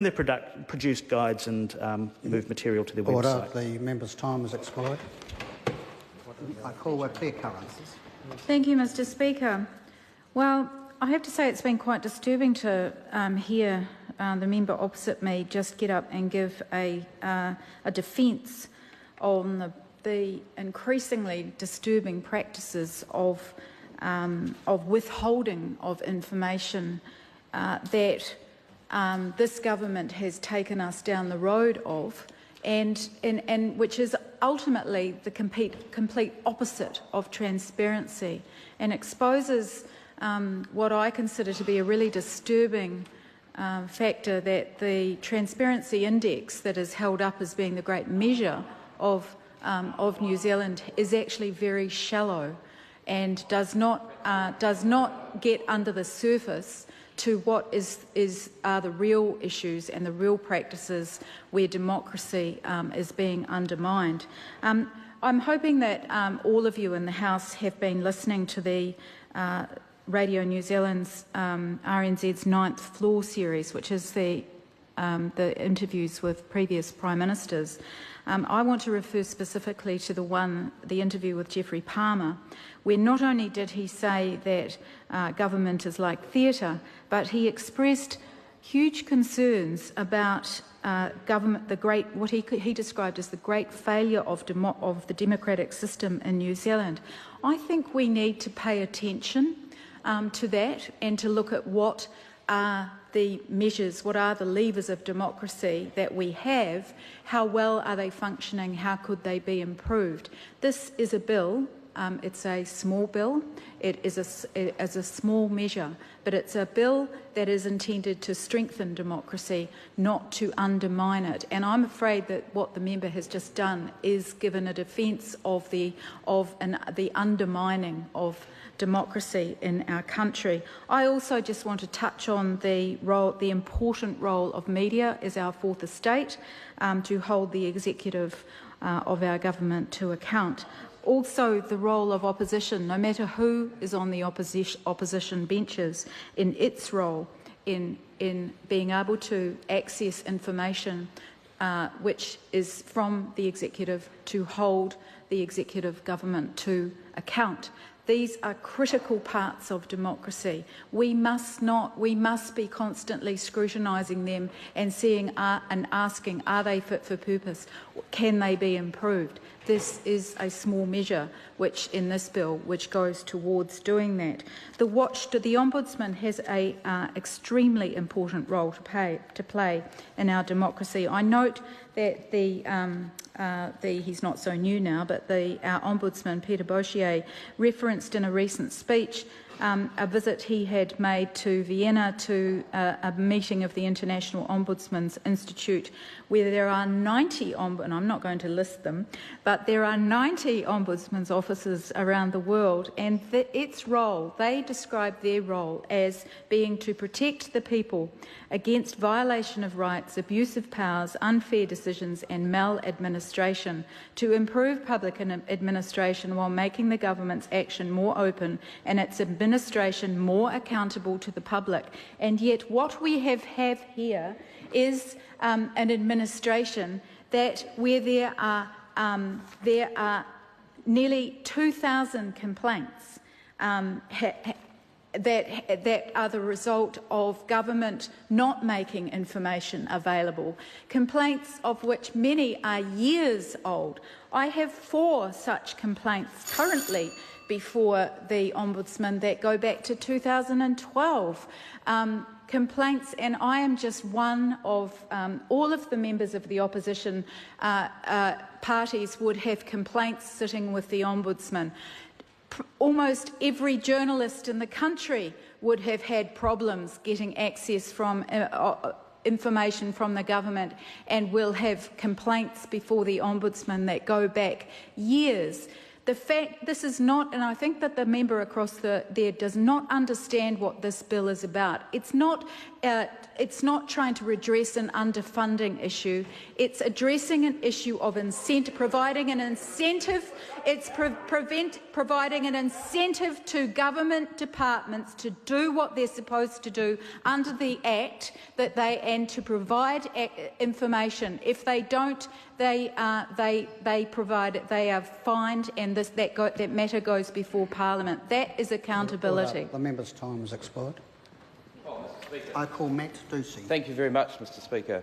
They produced guides and moved material to their website. The member's time has expired. I call Claire Curran. Thank you, Mr Speaker. Well, I have to say it's been quite disturbing to hear the member opposite me just get up and give a defence on the increasingly disturbing practices of withholding of information that this government has taken us down the road of, and which is ultimately the complete opposite of transparency, and exposes what I consider to be a really disturbing factor, that the Transparency Index that is held up as being the great measure of New Zealand is actually very shallow and does not get under the surface to what are the real issues and the real practices where democracy is being undermined. I'm hoping that all of you in the House have been listening to the Radio New Zealand's RNZ's Ninth Floor series, which is the interviews with previous Prime Ministers. I want to refer specifically to the interview with Geoffrey Palmer, where not only did he say that government is like theatre, but he expressed huge concerns about government, what he described as the great failure of the democratic system in New Zealand. I think we need to pay attention to that and to look at what are the measures, what are the levers of democracy that we have, how well are they functioning, how could they be improved. This is a bill, it's a small bill, it is a small measure, but it's a bill that is intended to strengthen democracy, not to undermine it. And I'm afraid that what the member has just done is given a defence of the undermining of democracy in our country. I also just want to touch on the important role of media as our fourth estate to hold the executive of our government to account. Also, the role of opposition, no matter who is on the opposition benches, in its role in being able to access information which is from the executive, to hold the executive government to account. These are critical parts of democracy. We must be constantly scrutinising them and seeing and asking, are they fit for purpose? Can they be improved? This is a small measure which in this bill which goes towards doing that. The Ombudsman has an extremely important role to play in our democracy. I note that he's not so new now, but our Ombudsman, Peter Boshier, referenced in a recent speech a visit he had made to Vienna to a meeting of the International Ombudsman's Institute, where there are 90 and I'm not going to list them, but there are 90 ombudsman's offices around the world, and its role, they describe their role as being to protect the people against violation of rights, abuse of powers, unfair decisions and maladministration, to improve public administration while making the government's action more open and its administration more accountable to the public. And yet what we have here is an administration where there are nearly 2,000 complaints that are the result of government not making information available, complaints of which many are years old. I have 4 such complaints currently before the Ombudsman that go back to 2012. Complaints, and I am just one of all of the members of the opposition parties would have complaints sitting with the Ombudsman. Almost every journalist in the country would have had problems getting access from information from the government, and will have complaints before the Ombudsman that go back years. The fact this is not, and I think that the member across there does not understand what this bill is about. It's not trying to redress an underfunding issue. It's addressing an issue of providing an incentive. It's providing an incentive to government departments to do what they're supposed to do under the Act, and to provide information. If they don't, they are fined, and that matter goes before Parliament. That is accountability. The member's time has expired. I call Matt Ducey. Thank you very much, Mr Speaker.